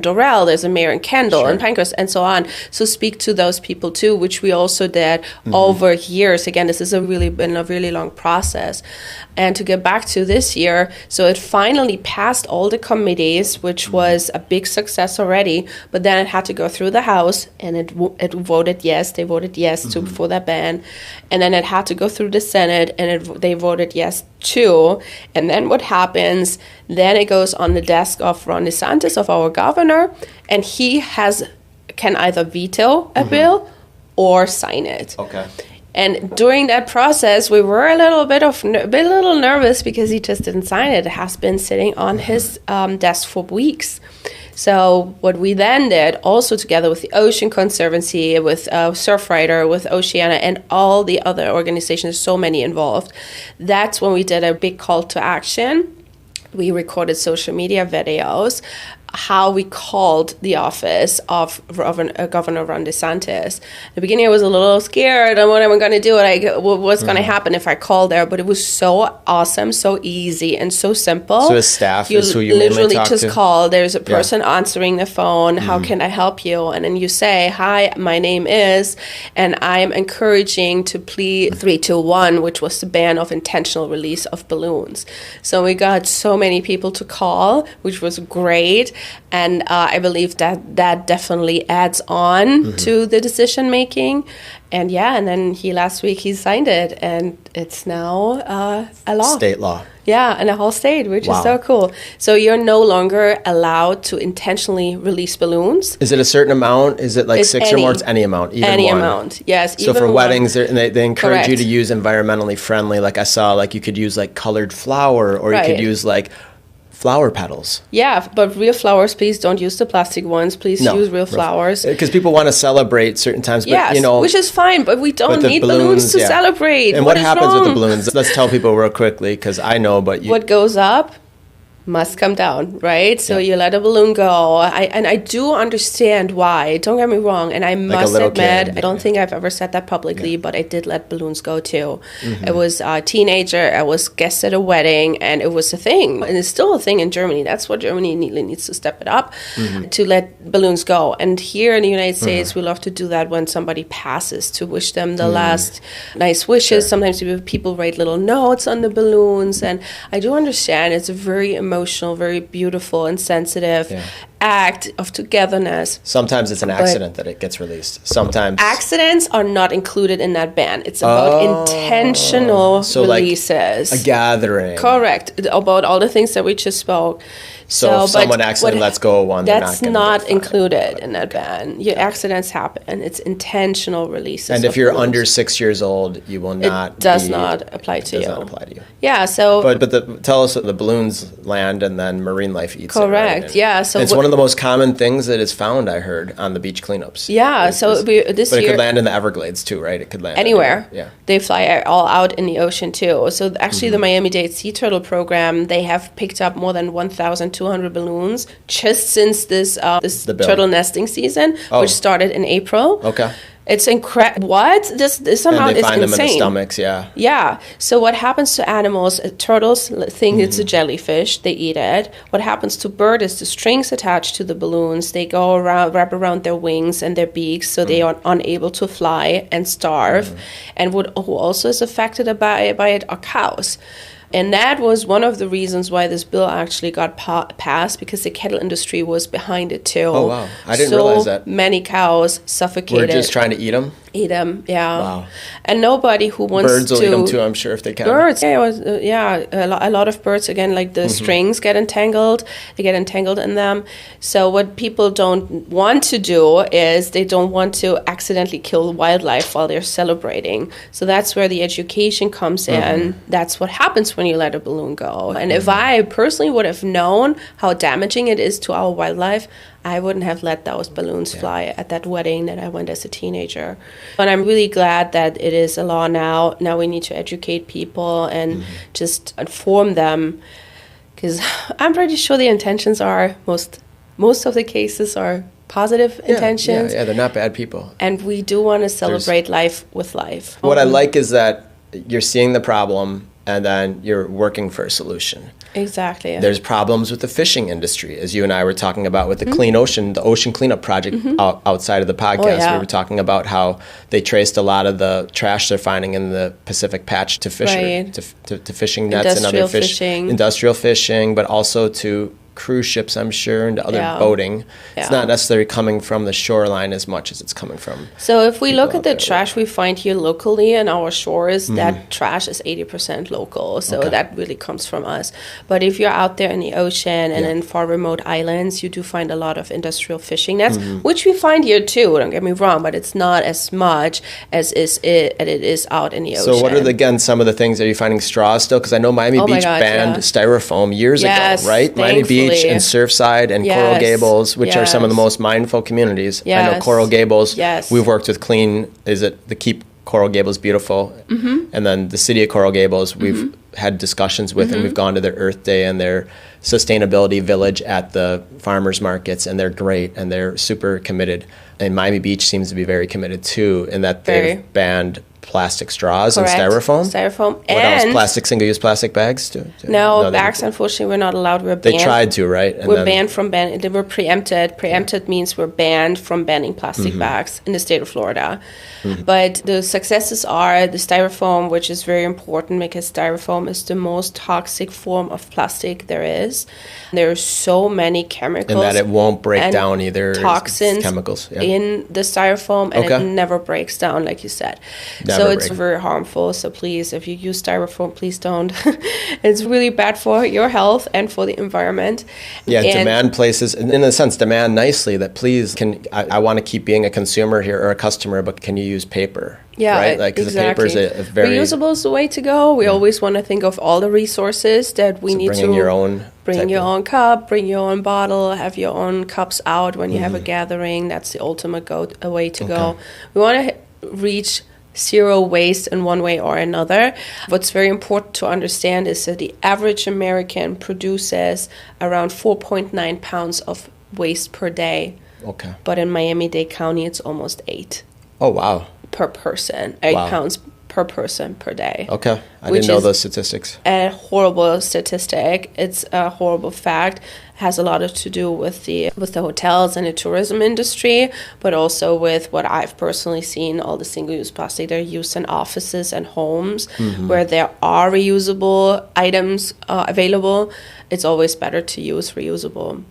Doral, there's a mayor in Kendall and Pinecrest, and so on. So speak to those people too, which we also did over years. Again, this has been a really long process. And to get back to this year, so it finally passed all the committees, which was a big success already, but then it had to go through the House, and it voted yes. They voted yes for that ban. And then it had to go through the Senate, and they voted yes too. And then what happens? Then it goes on the desk of Ron DeSantis, of our governor, and he can either veto a bill or sign it. Okay. And during that process, we were a little nervous, because he just didn't sign it. It has been sitting on his desk for weeks. So what we then did, also together with the Ocean Conservancy, with Surfrider, with Oceana, and all the other organizations, so many involved, that's when we did a big call to action. We recorded social media videos, how we called the office of Governor Ron DeSantis. In the beginning, I was a little scared on what am I going to do, what's going to happen if I call there. But it was so awesome, so easy, and so simple. So his staff is who you literally mainly just to? Call. There's a person answering the phone. How can I help you? And then you say, hi, my name is, and I'm encouraging to plead 321, which was the ban of intentional release of balloons. So we got so many people to call, which was great. And I believe that definitely adds on to the decision making. And and then last week he signed it, and it's now a law. State law. Yeah, in a whole state, which is so cool. So you're no longer allowed to intentionally release balloons. Is it a certain amount? Is it like it's 6 or more? It's any amount, even any one? Amount, yes. So for weddings, they encourage you to Correct. use environmentally friendly. Like I saw, like you could use like colored flower, or you could use like flower petals. Yeah, but real flowers, please don't use the plastic ones. Please use real flowers. Because people want to celebrate certain times, but which is fine, but we don't need balloons to celebrate. And what happens with the balloons? Let's tell people real quickly, because I know, but what goes up must come down, right? So you let a balloon go. I do understand why. Don't get me wrong. And I must admit, I don't think I've ever said that publicly, but I did let balloons go too. I was a teenager. I was guest at a wedding, and it was a thing. And it's still a thing in Germany. That's what Germany needs to step it up, to let balloons go. And here in the United States, we love to do that when somebody passes, to wish them the last nice wishes. Sometimes people write little notes on the balloons. And I do understand it's a very emotional, very beautiful and sensitive act of togetherness. Sometimes it's an accident that it gets released. Sometimes accidents are not included in that ban. It's about intentional releases. Like a gathering. Correct. About all the things that we just spoke. So if someone accidentally lets go of one, that's not included in that ban. Your accidents happen. It's intentional releases. And if you're under 6 years old, you will not. It does not apply to you. It does not apply to you. Yeah. So. But tell us that the balloons land and then marine life eats it. Correct. Right? Yeah. So it's one of the most common things that is found, I heard, on the beach cleanups. Yeah. This year. But it could land in the Everglades too, right? It could land anywhere. Yeah. They fly all out in the ocean too. So actually, the Miami-Dade Sea Turtle Program, they have picked up more than 1,200 balloons just since this turtle nesting season, which started in April. Okay. It's incredible. What? This somehow is insane. And they find them in the stomachs, yeah. Yeah. So what happens to animals? Turtles think it's a jellyfish. They eat it. What happens to birds is the strings attached to the balloons. They go around, wrap around their wings and their beaks, so they are unable to fly and starve. And who also is affected by it are cows. And that was one of the reasons why this bill actually got passed, because the cattle industry was behind it too. Oh, wow. I didn't realize that. So many cows suffocated. We're just trying to eat them? Eat them, yeah. Wow. And nobody who wants birds will eat them too, I'm sure, if they can. Birds, a lot of birds, again, like the strings get entangled. They get entangled in them. So what people don't want to do is they don't want to accidentally kill wildlife while they're celebrating. So that's where the education comes in. That's what happens when you let a balloon go. And if I personally would have known how damaging it is to our wildlife, I wouldn't have let those balloons fly at that wedding that I went as a teenager. And I'm really glad that it is a law now. Now we need to educate people and just inform them, because I'm pretty sure the intentions are, most of the cases are positive intentions. Yeah, they're not bad people. And we do want to celebrate life with life. What I like is that you're seeing the problem and then you're working for a solution. Exactly. There's problems with the fishing industry, as you and I were talking about with the Clean Ocean, the ocean cleanup project outside of the podcast. We were talking about how they traced a lot of the trash they're finding in the Pacific Patch to fisher, to fishing nets and other industrial fishing, but also to cruise ships, I'm sure, and other boating. It's not necessarily coming from the shoreline as much as it's coming from. So if we look at the trash we find here locally in our shores, that trash is 80% local. So that really comes from us. But if you're out there in the ocean and in far remote islands, you do find a lot of industrial fishing nets, which we find here too, don't get me wrong, but it's not as much as it is out in the ocean. So what are, some of the things? Are you finding straws still? Because I know Miami Beach banned styrofoam years ago, right? Miami Beach and Surfside and Coral Gables, which are some of the most mindful communities. I know Coral Gables, we've worked with Clean, the Keep Coral Gables Beautiful, and then the city of Coral Gables we've had discussions with, and we've gone to their Earth Day and their sustainability village at the farmers markets, and they're great and they're super committed. And Miami Beach seems to be very committed too, in that they've banned plastic straws and styrofoam. What else? Single-use plastic bags? No, bags, unfortunately, we're not allowed. We're banned. They tried to, right? And we're banned from banning. They were preempted. Preempted means we're banned from banning plastic bags in the state of Florida. But the successes are the styrofoam, which is very important because styrofoam is the most toxic form of plastic there is. There are so many chemicals. And that it won't break down either. Toxins chemicals in the styrofoam, and it never breaks down, like you said. So it's very harmful. So please, if you use styrofoam, please don't. It's really bad for your health and for the environment. Yeah, and demand places, in a sense, demand nicely that please, I want to keep being a consumer here or a customer, but can you use paper? Yeah, right? Like, because the paper is a very... Reusable is the way to go. We always want to think of all the resources that we need to... Bring your own... Bring your own cup, bring your own bottle, have your own cups out when you have a gathering. That's the ultimate way to go. We want to reach zero waste in one way or another. What's very important to understand is that the average American produces around 4.9 pounds of waste per day. Okay. But in Miami-Dade County, it's almost 8. Oh, wow. Per person. 8 pounds per person per day. Okay. I didn't know those statistics. A horrible statistic. It's a horrible fact. It has a lot to do with the hotels and the tourism industry, but also with what I've personally seen, all the single-use plastic that are used in offices and homes where there are reusable items available. It's always better to use reusable.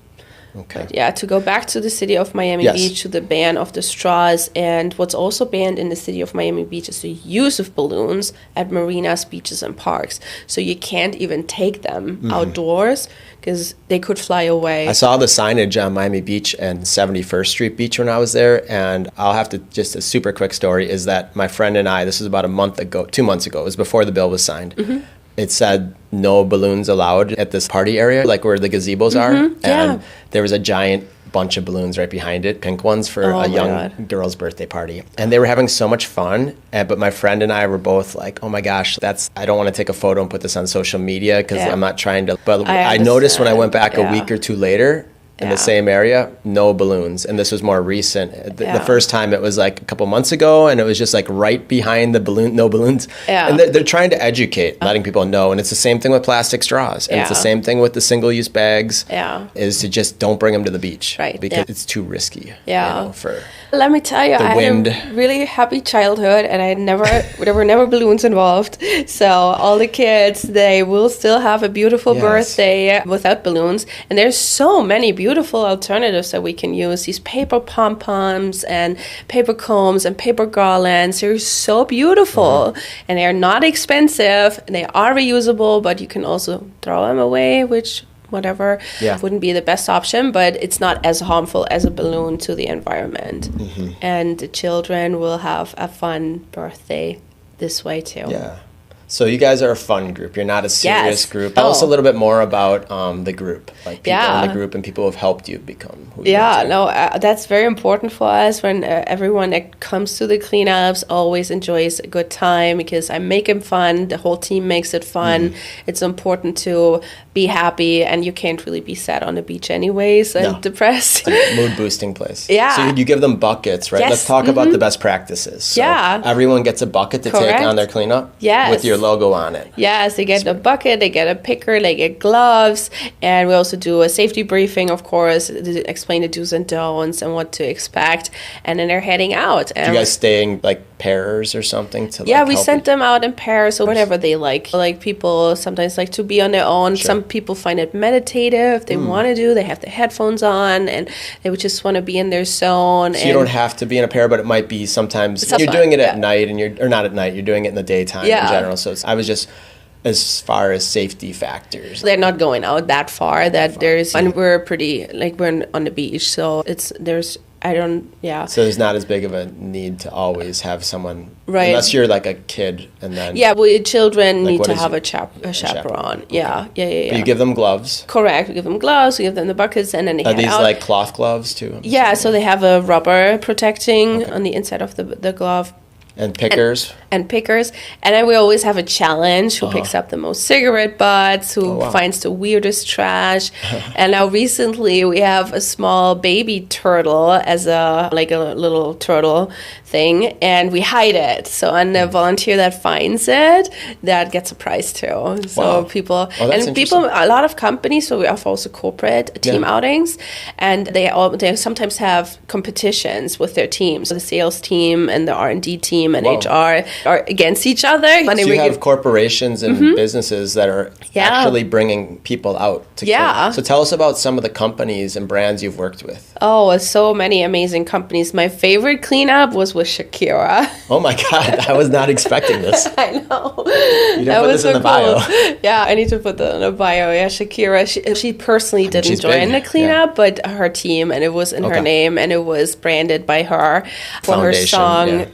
Okay. But yeah, to go back to the city of Miami Yes. Beach, to the ban of the straws. And what's also banned in the city of Miami Beach is the use of balloons at marinas, beaches, and parks. So you can't even take them outdoors because they could fly away. I saw the signage on Miami Beach and 71st Street Beach when I was there, and I'll have to, just a super quick story, is that my friend and I, this was about a month ago, 2 months ago, it was before the bill was signed. It said no balloons allowed at this party area, like where the gazebos are. And there was a giant bunch of balloons right behind it, pink ones for a young girl's birthday party. And they were having so much fun. But my friend and I were both like, oh my gosh, I don't want to take a photo and put this on social media because I'm not trying to. But I noticed when I went back a week or two later, in the same area, no balloons. And this was more recent. The first time it was like a couple months ago, and it was just like right behind the balloon, no balloons. And they're trying to educate, letting people know. And it's the same thing with plastic straws. And it's the same thing with the single-use bags, is to just don't bring them to the beach. Right. Because it's too risky. For Let me tell you, I had a really happy childhood, and there were never balloons involved. So all the kids, they will still have a beautiful birthday without balloons. And there's so many beautiful alternatives that we can use. These paper pom-poms and paper combs and paper garlands. They're so beautiful, and they're not expensive. And they are reusable, but you can also throw them away, which wouldn't be the best option, but it's not as harmful as a balloon to the environment. And the children will have a fun birthday this way too. Yeah. So you guys are a fun group. You're not a serious group. Tell us a little bit more about the group, like people in the group and people who have helped you become who you are. That's very important for us when everyone that comes to the cleanups always enjoys a good time because I make it fun. The whole team makes it fun. It's important to be happy, and you can't really be sad on the beach anyways and depressed. It's a mood-boosting place. Yeah. So you give them buckets, right? Yes. Let's talk about the best practices. So everyone gets a bucket to take on their cleanup with your logo on it. Yes, they get a bucket, they get a picker, they get gloves, and we also do a safety briefing, of course, to explain the do's and don'ts and what to expect, and then they're heading out. Do you guys stay in like pairs or something? We sent them out in pairs or whatever they like. Like people sometimes like to be on their own. Some people find it meditative. They want to they have the headphones on, and they would just want to be in their zone. So you don't have to be in a pair, but it might be sometimes you're doing it at night, and you're not at night. You're doing it in the daytime in general. So I was just as far as safety factors. They're not going out that far. And we're pretty we're on the beach, so So there's not as big of a need to always have someone, unless you're like a kid, and then children need to have a chaperone. Yeah. But you give them gloves. Correct. We give them gloves. We give them the buckets, and then they Are these like cloth gloves too? Yeah. So they have a rubber protecting on the inside of the glove. And pickers. And pickers. And then we always have a challenge. Who picks up the most cigarette butts, who finds the weirdest trash. And now recently we have a small baby turtle as a little turtle thing, and we hide it. So and the volunteer that finds it, that gets a prize too. So people, a lot of companies, so we have also corporate team outings, and they sometimes have competitions with their teams. So the sales team and the R&D team and HR are against each other. So you have corporations and businesses that are actually bringing people out to clean. So tell us about some of the companies and brands you've worked with. Oh, so many amazing companies. My favorite cleanup was with Shakira. Oh my God, I was not expecting this. I know. You didn't put this in the bio. Yeah, I need to put that in the bio. Yeah, Shakira, she personally didn't join the cleanup, but her team, and it was in her name, and it was branded by her for her song.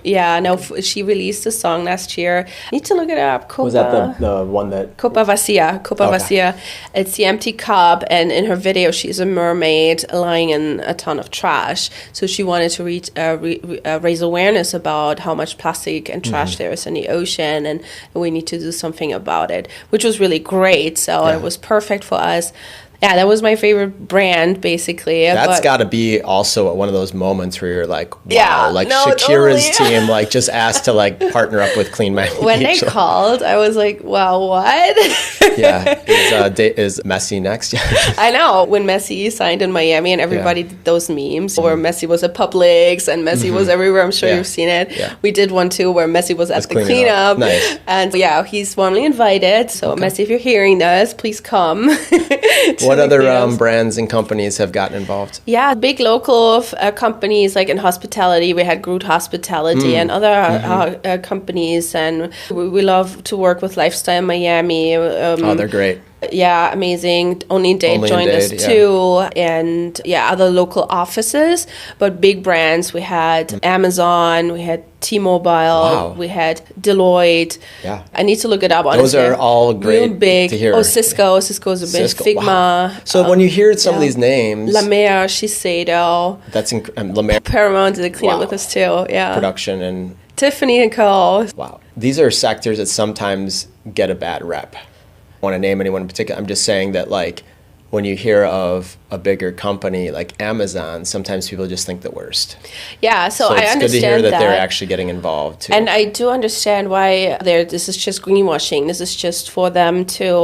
She released a song last year. I need to look it up. Was that the one that... Copa Vacía. It's the empty cup, and in her video, she's a mermaid lying in a ton of trash. So she wanted to raise awareness about how much plastic and trash there is in the ocean, and we need to do something about it, which was really great. So it was perfect for us. Yeah, that was my favorite brand, basically. That's got to be also one of those moments where you're like, wow, Shakira's team just asked to partner up with Clean Miami Beach. When they called, I was like, wow, what? Is Messi next? I know. When Messi signed in Miami and everybody did those memes where Messi was at Publix and Messi was everywhere. I'm sure you've seen it. Yeah. We did one too where Messi was at the cleanup. Nice. And he's warmly invited. So Messi, if you're hearing this, please come. What other brands and companies have gotten involved? Yeah, big local companies like in hospitality. We had Groot Hospitality and other companies. And we love to work with Lifestyle Miami. They're great. Yeah, amazing. Only Dade joined us too. And other local offices. But big brands, we had Amazon, we had T-Mobile, we had Deloitte. Yeah. I need to look it up, honestly. Those are all great real big. to hear. Oh, Cisco's a big. Figma. Wow. So when you hear some of these names. La Mer, Shiseido. That's La Mer. Paramount did a cleanup with us too. Yeah. Production and. Tiffany & Co. Wow. These are sectors that sometimes get a bad rep. I want to name anyone in particular. I'm just saying that, like, when you hear of a bigger company like Amazon, sometimes people just think the worst. Yeah, so I understand it's good to hear that they're actually getting involved too. And I do understand why this is just greenwashing. This is just for them to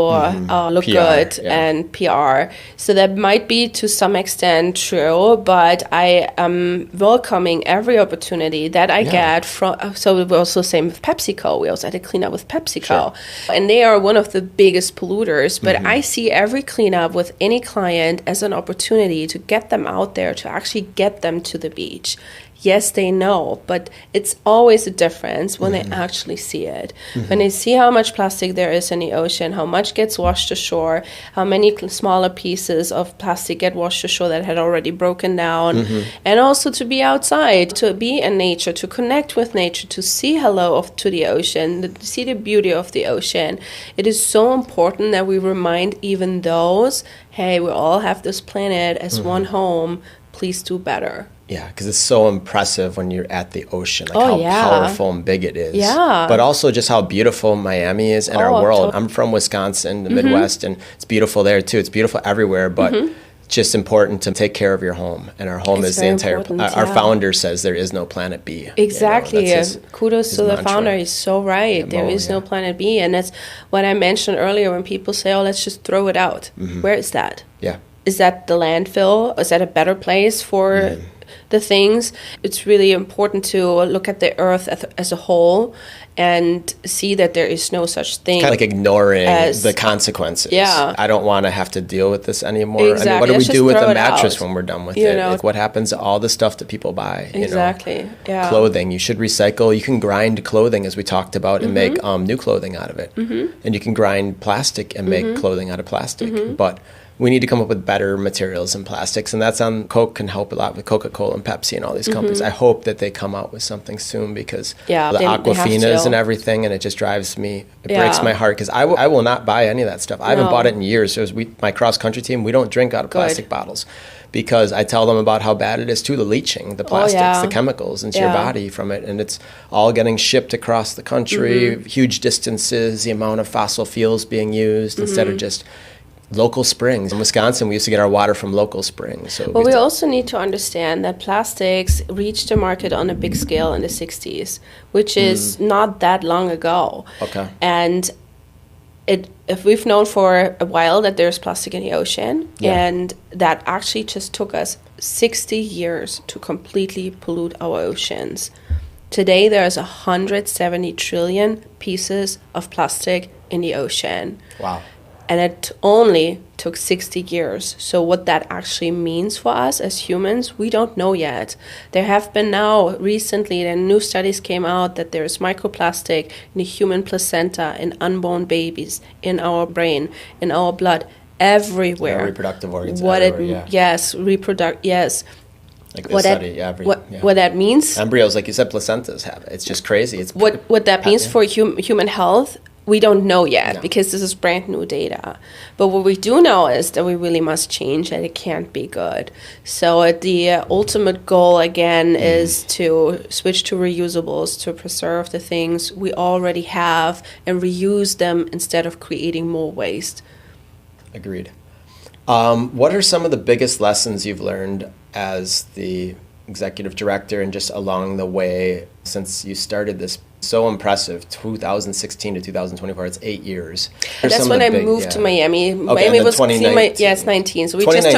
look PR, good and PR. So that might be to some extent true, but I am welcoming every opportunity that I get from. So we're also same with PepsiCo. We also had a cleanup with PepsiCo, and they are one of the biggest polluters. But I see every cleanup with any client as an opportunity to get them out there, to actually get them to the beach. Yes, they know, but it's always a difference when they actually see it. When they see how much plastic there is in the ocean, how much gets washed ashore, how many smaller pieces of plastic get washed ashore that had already broken down, and also to be outside, to be in nature, to connect with nature, to see to the ocean, to see the beauty of the ocean. It is so important that we remind even those, hey, we all have this planet as one home, please do better. Yeah, because it's so impressive when you're at the ocean, like how powerful and big it is. Yeah. But also just how beautiful Miami is and our world. I'm from Wisconsin, the Midwest, and it's beautiful there too. It's beautiful everywhere, but it's just important to take care of your home. And our home is the entire, our founder says there is no planet B. Exactly. You know, kudos to the founder. He's so right. There is no planet B. And that's what I mentioned earlier when people say, oh, let's just throw it out. Where is that? Yeah. Is that the landfill? Is that a better place for the things? It's really important to look at the earth as a whole and see that there is no such thing. Kind of like ignoring the consequences. Yeah. I don't want to have to deal with this anymore. Exactly. I mean, what do we do with a mattress out when we're done with you it? know? Like, what happens to all the stuff that people buy? Exactly. You know? Yeah. Clothing. You should recycle. You can grind clothing, as we talked about, and make new clothing out of it. And you can grind plastic and make clothing out of plastic. But we need to come up with better materials and plastics, and that's on Coke can help a lot with Coca-Cola and Pepsi and all these companies. I hope that they come out with something soon because the Aquafinas and everything, and it just drives me, it breaks my heart because I will not buy any of that stuff. I haven't bought it in years. So my cross-country team, we don't drink out of plastic bottles because I tell them about how bad it is too, the leaching, the plastics, the chemicals into your body from it, and it's all getting shipped across the country, huge distances, the amount of fossil fuels being used instead of just local springs. In Wisconsin, we used to get our water from local springs. So we also need to understand that plastics reached the market on a big scale in the 60s, which is not that long ago. Okay. And if we've known for a while that there's plastic in the ocean, and that actually just took us 60 years to completely pollute our oceans. Today, there's 170 trillion pieces of plastic in the ocean. Wow. And it only took 60 years. So what that actually means for us as humans, we don't know yet. There have been now, recently, the new studies came out that there is microplastic in the human placenta, in unborn babies, in our brain, in our blood, everywhere. Yeah, reproductive organs everywhere, Yes, Like what that means. Embryos, like you said, placentas have it. It's just crazy. It's what that means for human health, we don't know yet because this is brand new data. But what we do know is that we really must change and it can't be good. So the ultimate goal, again, is to switch to reusables, to preserve the things we already have and reuse them instead of creating more waste. Agreed. What are some of the biggest lessons you've learned as the executive director and just along the way since you started this? So impressive, 2016 to 2024, it's 8 years. That's when I moved to Miami. Okay, Miami was 2019. It's 19. So we just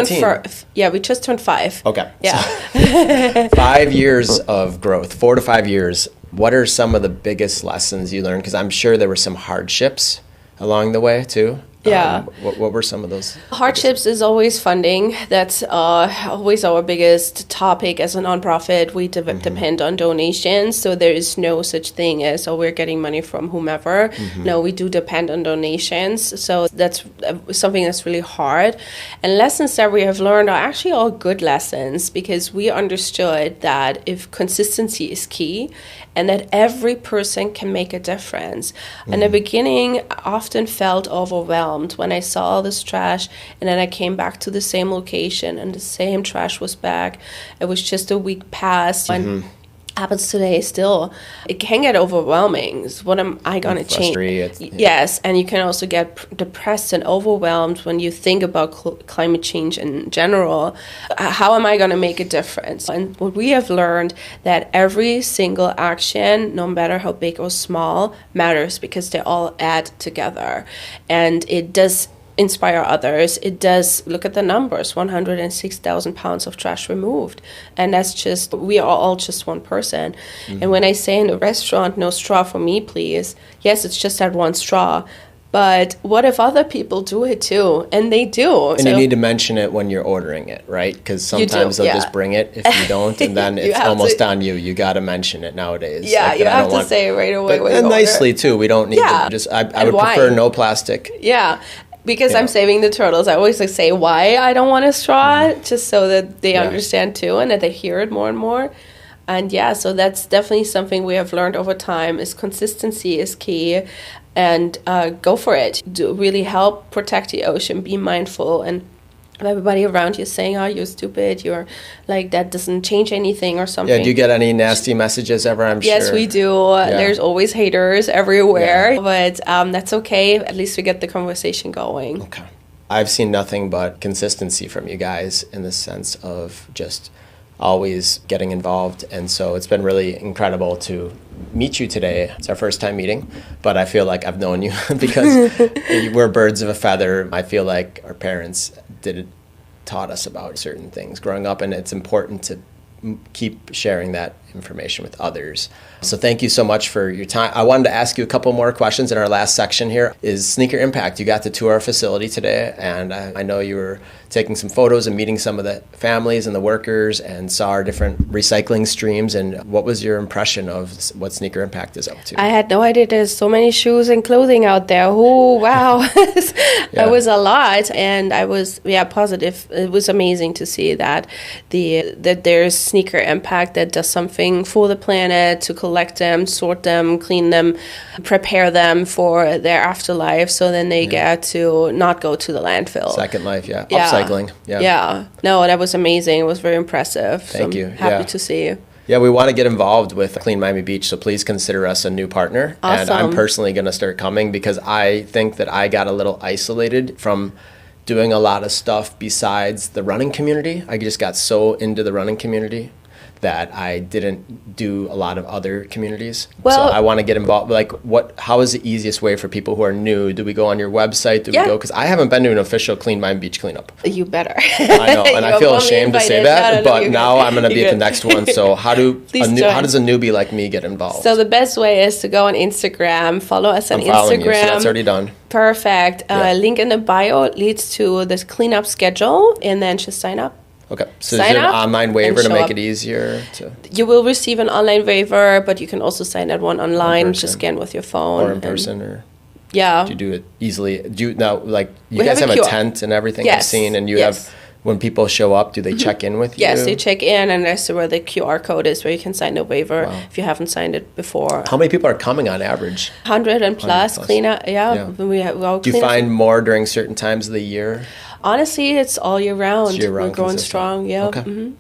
turned 5. Okay. Yeah. So 5 years of growth, 4 to 5 years. What are some of the biggest lessons you learned? Because I'm sure there were some hardships along the way too. Yeah. What were some of those? Hardships is always funding. That's always our biggest topic as a nonprofit. We depend on donations, so there is no such thing as, oh, we're getting money from whomever. No, we do depend on donations. So that's something that's really hard. And lessons that we have learned are actually all good lessons, because we understood that if consistency is key and that every person can make a difference. In the beginning, I often felt overwhelmed when I saw all this trash, and then I came back to the same location and the same trash was back. It was just a week past. And happens today still. It can get overwhelming. What am I going to change? Yes, and you can also get depressed and overwhelmed when you think about climate change in general. How am I going to make a difference? And what we have learned, that every single action, no matter how big or small, matters, because they all add together. And it does inspire others. It does. Look at the numbers: 106,000 pounds of trash removed, and that's just, we are all just one person. And when I say in a restaurant, no straw for me please, yes, it's just that one straw, but what if other people do it too? And they do. And you need to mention it when you're ordering it, right? Because sometimes they'll just bring it if you don't, and then it's almost on you. You got to mention it nowadays. Yeah, like, you have to say it right away. And nicely too. We don't need to just. I would prefer no plastic. Yeah. Because I'm saving the turtles, I always say why I don't want a straw, just so that they understand too, and that they hear it more and more. And so that's definitely something we have learned over time, is consistency is key, and go for it. Do really help protect the ocean, be mindful, and everybody around you saying, oh, you're stupid, you're like, that doesn't change anything or something. Yeah, do you get any nasty messages ever? I'm sure. Yes, we do. There's always haters everywhere, but that's okay. At least we get the conversation going. Okay. I've seen nothing but consistency from you guys in the sense of just always getting involved, and so it's been really incredible to meet you today. It's our first time meeting, but I feel like I've known you because we're birds of a feather. I feel like our parents taught us about certain things growing up, and it's important to keep sharing that information with others. So thank you so much for your time. I wanted to ask you a couple more questions in our last section here. Is Sneaker Impact? You got to tour our facility today, and I know you were taking some photos and meeting some of the families and the workers and saw our different recycling streams. And what was your impression of what Sneaker Impact is up to? I had no idea there's so many shoes and clothing out there. Oh, wow. It was a lot, and I was positive. It was amazing to see that there's Sneaker Impact that does something for the planet, to collect them, sort them, clean them, prepare them for their afterlife, so then they get to not go to the landfill. Second life, upcycling. Yeah. No, that was amazing. It was very impressive. Thank you. Happy to see you. Yeah, we want to get involved with Clean Miami Beach, so please consider us a new partner. Awesome. And I'm personally going to start coming because I think that I got a little isolated from doing a lot of stuff besides the running community. I just got so into the running community that I didn't do a lot of other communities. So I want to get involved. Like, how is the easiest way for people who are new? Do we go on your website? Do we go? Because I haven't been to an official Clean Miami Beach cleanup. You better. I know, and I feel ashamed to say that, but now I'm going to be at the next one. So how does a newbie like me get involved? So the best way is to go on Instagram, follow us on Instagram. You, so that's already done. Perfect. Link in the bio leads to this cleanup schedule, and then just sign up. Okay, so is there an online waiver to make it easier? You will receive an online waiver, but you can also sign that one online. Just scan with your phone. Or in person, or do you do it easily? Do you now, like, you guys have a tent and everything I've seen, and you have, when people show up, do they check in with you? Yes, they check in, and that's where the QR code is, where you can sign the waiver if you haven't signed it before. How many people are coming on average? 100 and plus. Cleanup, Do you find more during certain times of the year? Honestly, it's all year round. We're going strong, Okay. Mm-hmm.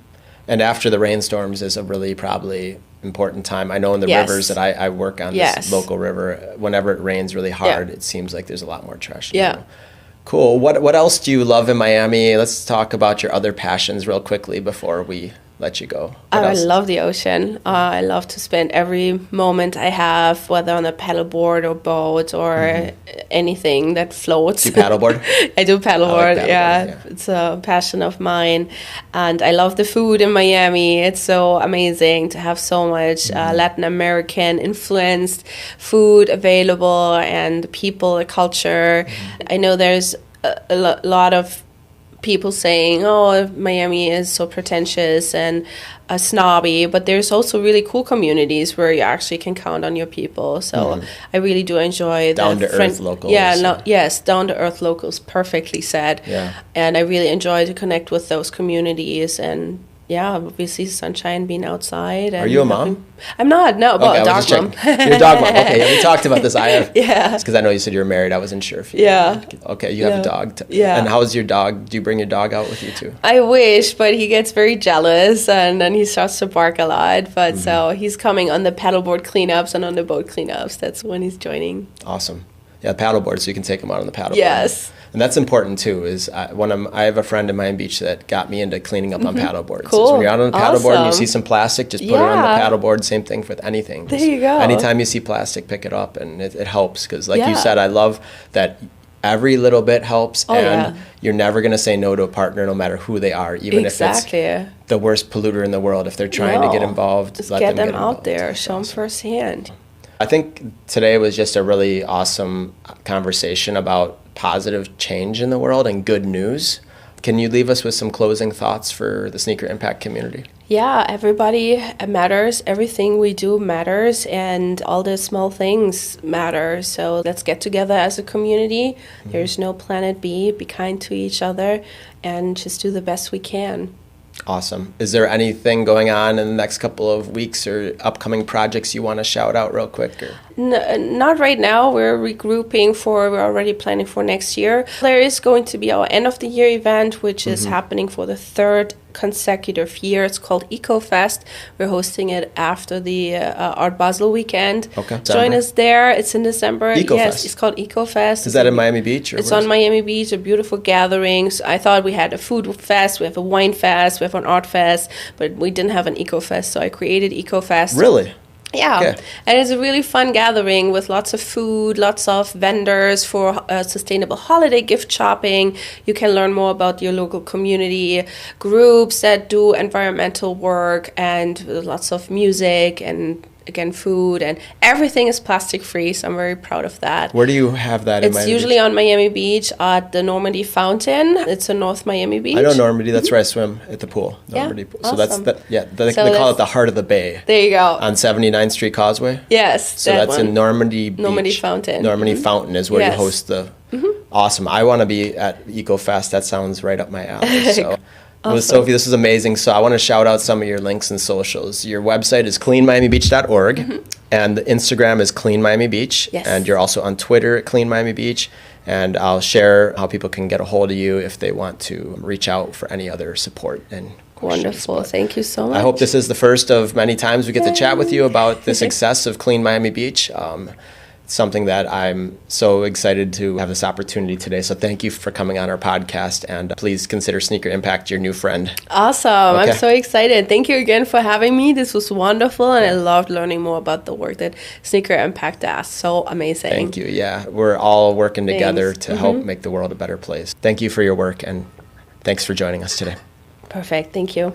And after the rainstorms is a really probably important time. I know in the rivers that I work on, this local river, whenever it rains really hard, it seems like there's a lot more trash. Cool. What else do you love in Miami? Let's talk about your other passions real quickly before we let you go? I love the ocean. I love to spend every moment I have, whether on a paddleboard or boat or anything that floats. Do you paddleboard? I do paddleboard, I like yeah. It's a passion of mine. And I love the food in Miami. It's so amazing to have so much Latin American influenced food available, and people, the culture. I know there's a lot of people saying, oh, Miami is so pretentious and snobby, but there's also really cool communities where you actually can count on your people. So I really do enjoy down-to-earth locals. Yes, down-to-earth locals, perfectly said. Yeah. And I really enjoy to connect with those communities, and obviously sunshine, being outside. And are you a mom? I'm not, no, but a dog mom. You're a dog mom. Okay, yeah, we talked about this. Yeah. It's because I know you said you were married. I wasn't sure if you Okay, you have a dog. And how's your dog? Do you bring your dog out with you too? I wish, but he gets very jealous, and then he starts to bark a lot. But so he's coming on the paddleboard cleanups and on the boat cleanups. That's when he's joining. Awesome. Yeah, paddleboard, so you can take him out on the paddleboard. Yes. And that's important too. I have a friend in Miami Beach that got me into cleaning up on paddleboards. Cool. So when you're out on a paddleboard and you see some plastic, just put it on the paddleboard. Same thing with anything. There you go. Anytime you see plastic, pick it up, and it helps. Because like you said, I love that every little bit helps, and you're never going to say no to a partner, no matter who they are, even if it's the worst polluter in the world. If they're trying to get involved, just let get them involved. out there, show them firsthand. I think today was just a really awesome conversation about positive change in the world and good news. Can you leave us with some closing thoughts for the Sneaker Impact community? Yeah, everybody matters. Everything we do matters, and all the small things matter. So let's get together as a community. There's no planet B. Be kind to each other and just do the best we can. Awesome. Is there anything going on in the next couple of weeks or upcoming projects you want to shout out real quick? Or? Not right now. We're regrouping we're already planning for next year. There is going to be our end of the year event, which is happening for the third consecutive year. It's called EcoFest. We're hosting it after the Art Basel weekend. Okay. Join us there. It's in December. EcoFest. Yes, it's called EcoFest. Is that in Miami Beach? Or it's on Miami Beach, a beautiful gatherings. I thought we had a food fest, we have a wine fest, we have an art fest, but we didn't have an EcoFest, so I created EcoFest. Really? Yeah, okay. And it's a really fun gathering with lots of food, lots of vendors for sustainable holiday gift shopping. You can learn more about your local community groups that do environmental work, and lots of music and, again, food, and everything is plastic free, so I'm very proud of that. Where do you have that in Miami Beach? It's usually on Miami Beach at the Normandy Fountain. It's in North Miami Beach. I know Normandy. That's where I swim at the pool. Normandy pool. So awesome. They call it the heart of the bay. There you go. On 79th Street Causeway? Yes. So that's in Normandy Beach. Normandy Fountain. Normandy Fountain is where you host the... Awesome. I want to be at EcoFest. That sounds right up my alley. So... Awesome. Well, Sophie, this is amazing. So I want to shout out some of your links and socials. Your website is cleanmiamibeach.org, and the Instagram is Clean Miami Beach. Yes. And you're also on Twitter at Clean Miami Beach. And I'll share how people can get a hold of you if they want to reach out for any other support and questions. Wonderful. But thank you so much. I hope this is the first of many times we get to chat with you about the success of Clean Miami Beach. Something that I'm so excited to have this opportunity today. So thank you for coming on our podcast, and please consider Sneaker Impact your new friend. Awesome. Okay. I'm so excited. Thank you again for having me. This was wonderful, and I loved learning more about the work that Sneaker Impact does. So amazing. Thank you. Yeah, we're all working together to help make the world a better place. Thank you for your work, and thanks for joining us today. Perfect. Thank you.